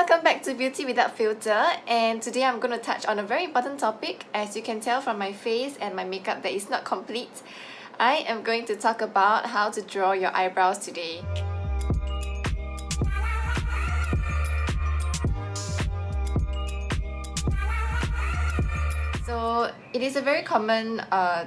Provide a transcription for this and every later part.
welcome back to Beauty Without Filter, and today I'm going to touch on a very important topic. As you can tell from my face and my makeup that is not complete, I am going to talk about how to draw your eyebrows today. So it is a very common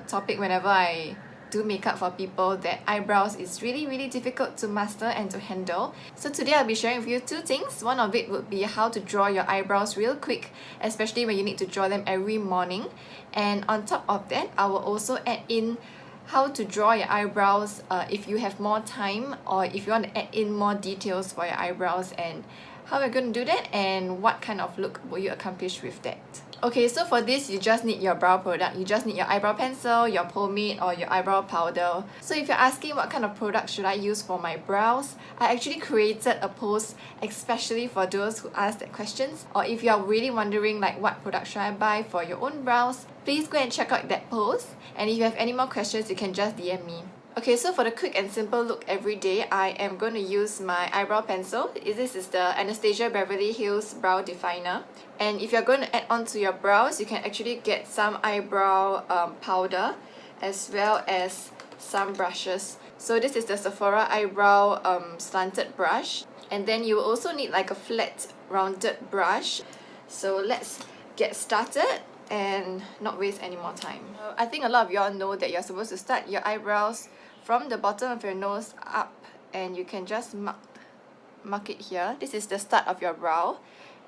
topic whenever I do makeup for people, that eyebrows is really difficult to master and to handle. So today I'll be sharing with you two things. One of it would be how to draw your eyebrows real quick, especially when you need to draw them every morning. And on top of that, I will also add in how to draw your eyebrows if you have more time, or if you want to add in more details for your eyebrows, and how we're going to do that and what kind of look will you accomplish with that. Okay, so for this, you just need your brow product. You just need your eyebrow pencil, your pomade, or your eyebrow powder. So if you're asking what kind of product should I use for my brows, I actually created a post especially for those who ask that questions. Or if you're really wondering like what product should I buy for your own brows, please go and check out that post. And if you have any more questions, you can just DM me. Okay, so for the quick and simple look every day, I am going to use my eyebrow pencil. This is the Anastasia Beverly Hills Brow Definer. And if you're going to add on to your brows, you can actually get some eyebrow powder as well as some brushes. So this is the Sephora Eyebrow Slanted Brush. And then you will also need like a flat rounded brush. So let's get started and not waste any more time. I think a lot of y'all know that you're supposed to start your eyebrows from the bottom of your nose up, and you can just mark it here. This is the start of your brow,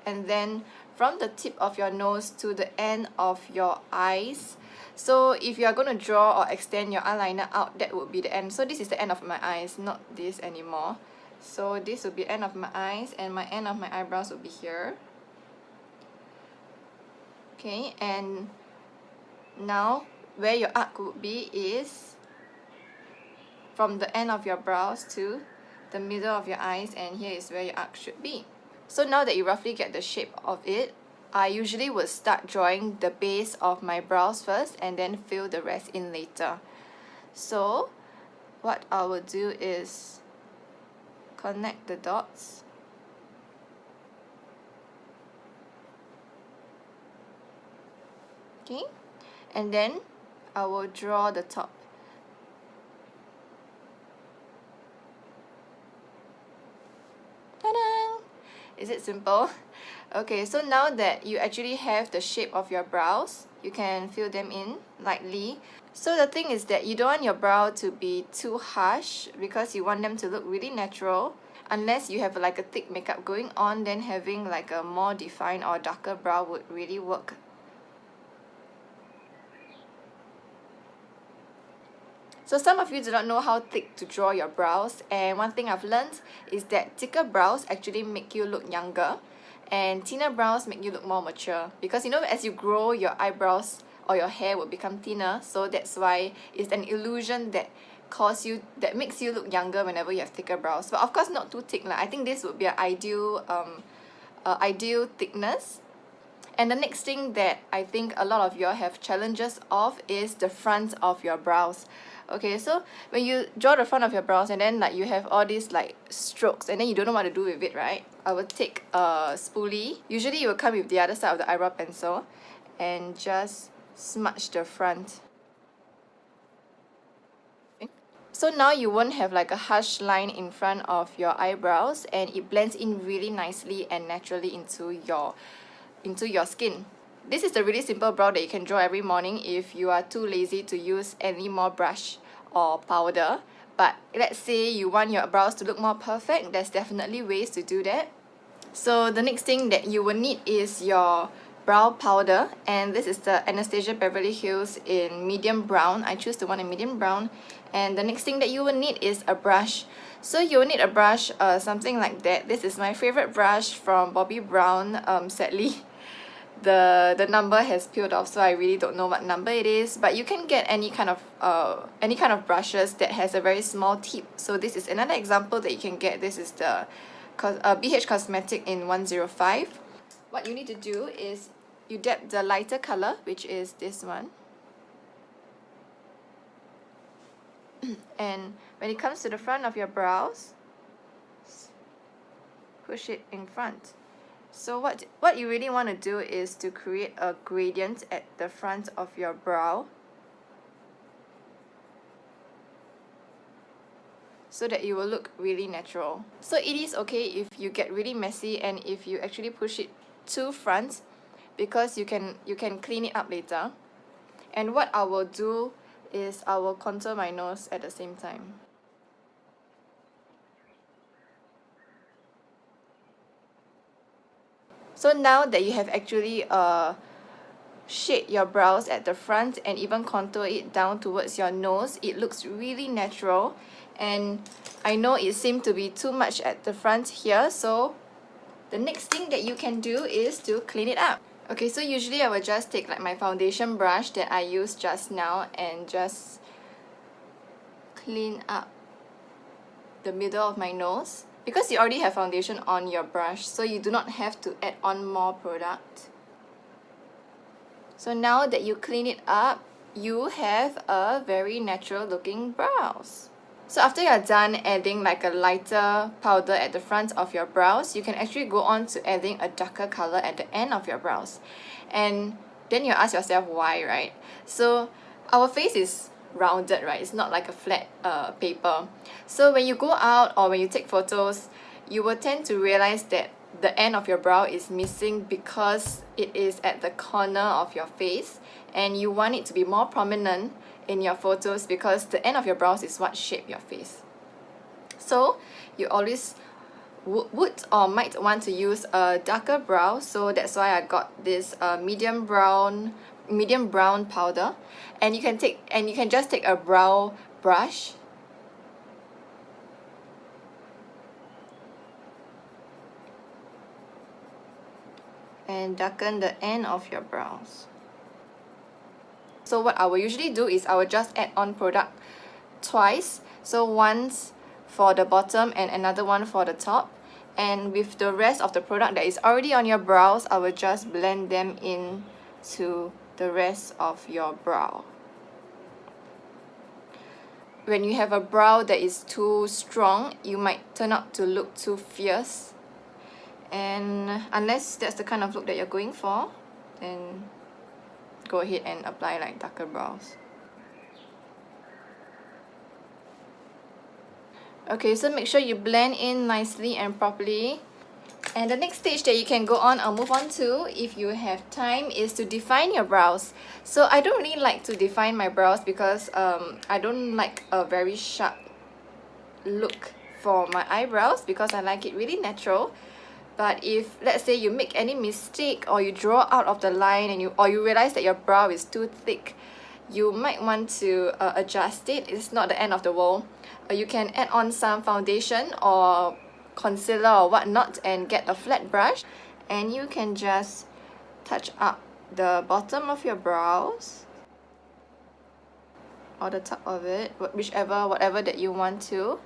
and then from the tip of your nose to the end of your eyes. So if you are going to draw or extend your eyeliner out, that would be the end. So this is the end of my eyes, not this anymore. So this will be end of my eyes, and my end of my eyebrows will be here. Okay, and now where your arc would be is from the end of your brows to the middle of your eyes, and here is where your arc should be. So now that you roughly get the shape of it, I usually would start drawing the base of my brows first and then fill the rest in later. So what I will do is connect the dots. Okay, and then I will draw the top. Ta-da! Is it simple? Okay, so now that you actually have the shape of your brows, you can fill them in lightly. So the thing is that you don't want your brow to be too harsh because you want them to look really natural. Unless you have like a thick makeup going on, then having like a more defined or darker brow would really work. So some of you do not know how thick to draw your brows, and one thing I've learned is that thicker brows actually make you look younger, and thinner brows make you look more mature. Because you know, as you grow, your eyebrows or your hair will become thinner, so that's why it's an illusion that makes you look younger whenever you have thicker brows. But of course not too thick. I think this would be an ideal thickness. And the next thing that I think a lot of you all have challenges of is the front of your brows. Okay, so when you draw the front of your brows and then like you have all these like strokes and then you don't know what to do with it, right? I will take a spoolie. Usually it will come with the other side of the eyebrow pencil, and just smudge the front. Okay. So now you won't have like a harsh line in front of your eyebrows, and it blends in really nicely and naturally into your skin. This is a really simple brow that you can draw every morning if you are too lazy to use any more brush or powder. But let's say you want your brows to look more perfect, there's definitely ways to do that. So the next thing that you will need is your brow powder, and this is the Anastasia Beverly Hills in medium brown. I choose the one in medium brown. And the next thing that you will need is a brush. So you will need a brush, something like that. This is my favorite brush from Bobbi Brown. Sadly, the number has peeled off, so I really don't know what number it is, but you can get any kind of brushes that has a very small tip. So this is another example that you can get. This is the BH Cosmetic in 105. What you need to do is you dab the lighter color, which is this one, and when it comes to the front of your brows, push it in front. So what you really want to do is to create a gradient at the front of your brow, so that it will look really natural. So it is okay if you get really messy and if you actually push it to front, because you can clean it up later. And what I will do is I will contour my nose at the same time. So now that you have actually shade your brows at the front and even contour it down towards your nose, it looks really natural. And I know it seemed to be too much at the front here, so the next thing that you can do is to clean it up. Okay, so usually I will just take like my foundation brush that I used just now and just clean up the middle of my nose, because you already have foundation on your brush, so you do not have to add on more product. So now that you clean it up, you have a very natural looking brows. So after you're done adding like a lighter powder at the front of your brows, you can actually go on to adding a darker color at the end of your brows. And then you ask yourself why, right? So our face is rounded, right? It's not like a flat paper. So when you go out or when you take photos, you will tend to realize that the end of your brow is missing because it is at the corner of your face, and you want it to be more prominent in your photos because the end of your brows is what shape your face. So you always would or might want to use a darker brow, so that's why I got this medium brown powder. And you can just take a brow brush and darken the end of your brows. So what I will usually do is I will just add on product twice, so once for the bottom and another one for the top. And with the rest of the product that is already on your brows, I will just blend them in to the rest of your brow. When you have a brow that is too strong, you might turn out to look too fierce. And unless that's the kind of look that you're going for, then go ahead and apply like darker brows. Okay, so make sure you blend in nicely and properly. And the next stage that you can go on or move on to, if you have time, is to define your brows. So I don't really like to define my brows because I don't like a very sharp look for my eyebrows, because I like it really natural. But if, let's say, you make any mistake or you draw out of the line and you realize that your brow is too thick, you might want to adjust it. It's not the end of the world. You can add on some foundation or concealer or whatnot and get a flat brush, and you can just touch up the bottom of your brows or the top of it, whatever that you want to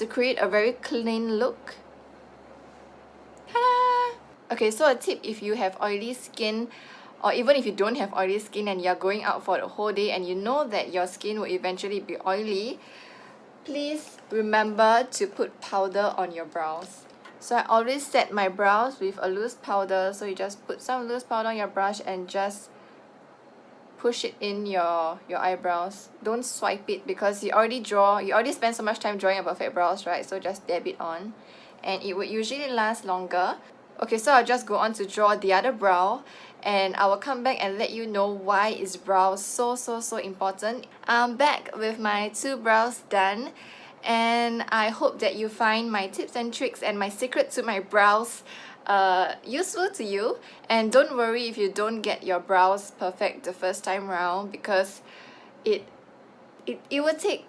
create a very clean look. Ta-da! Okay, so a tip if you have oily skin, or even if you don't have oily skin and you're going out for the whole day and you know that your skin will eventually be oily, please remember to put powder on your brows. So I always set my brows with a loose powder, so you just put some loose powder on your brush and just push it in your eyebrows. Don't swipe it because you already spend so much time drawing a perfect brows, right? So just dab it on and it would usually last longer. Okay, so I'll just go on to draw the other brow, and I will come back and let you know why is brows so important. I'm back with my two brows done, and I hope that you find my tips and tricks and my secret to my brows useful to you. And don't worry if you don't get your brows perfect the first time round, because it will take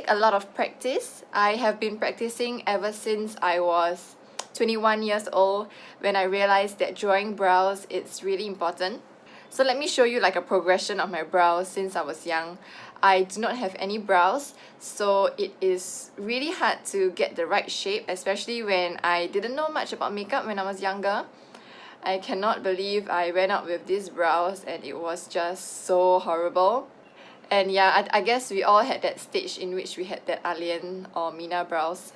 a lot of practice. I have been practicing ever since I was 21 years old, when I realized that drawing brows is really important. So let me show you like a progression of my brows since I was young. I do not have any brows, so it is really hard to get the right shape, especially when I didn't know much about makeup when I was younger. I cannot believe I went out with these brows and it was just so horrible. And yeah, I guess we all had that stage in which we had that Alien or Mina brows.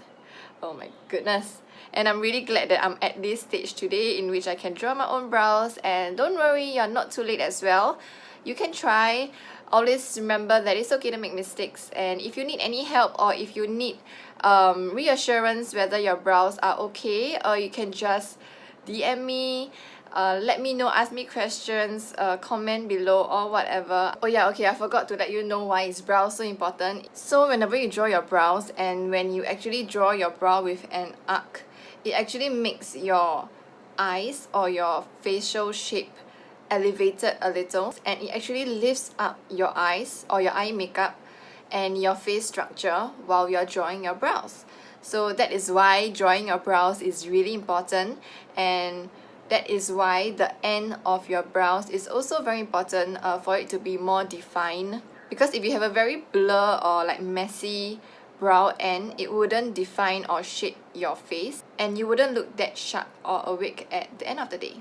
Oh my goodness. And I'm really glad that I'm at this stage today in which I can draw my own brows. And don't worry, you're not too late as well. You can try. Always remember that it's okay to make mistakes, and if you need any help or if you need reassurance whether your brows are okay, or you can just DM me, let me know, ask me questions, comment below or whatever. Oh yeah, okay, I forgot to let you know why is brows so important. So whenever you draw your brows, and when you actually draw your brow with an arc, it actually makes your eyes or your facial shape elevated a little, and it actually lifts up your eyes or your eye makeup and your face structure while you're drawing your brows. So that is why drawing your brows is really important, and that is why the end of your brows is also very important, for it to be more defined. Because if you have a very blur or like messy brow end, it wouldn't define or shape your face, and you wouldn't look that sharp or awake at the end of the day.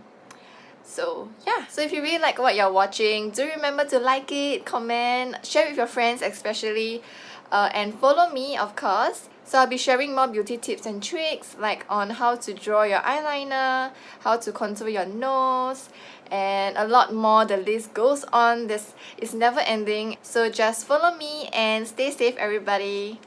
So yeah, so if you really like what you're watching, do remember to like it, comment, share with your friends especially, and follow me of course. So I'll be sharing more beauty tips and tricks, like on how to draw your eyeliner, how to contour your nose, and a lot more. The list goes on. This is never ending. So just follow me and stay safe everybody.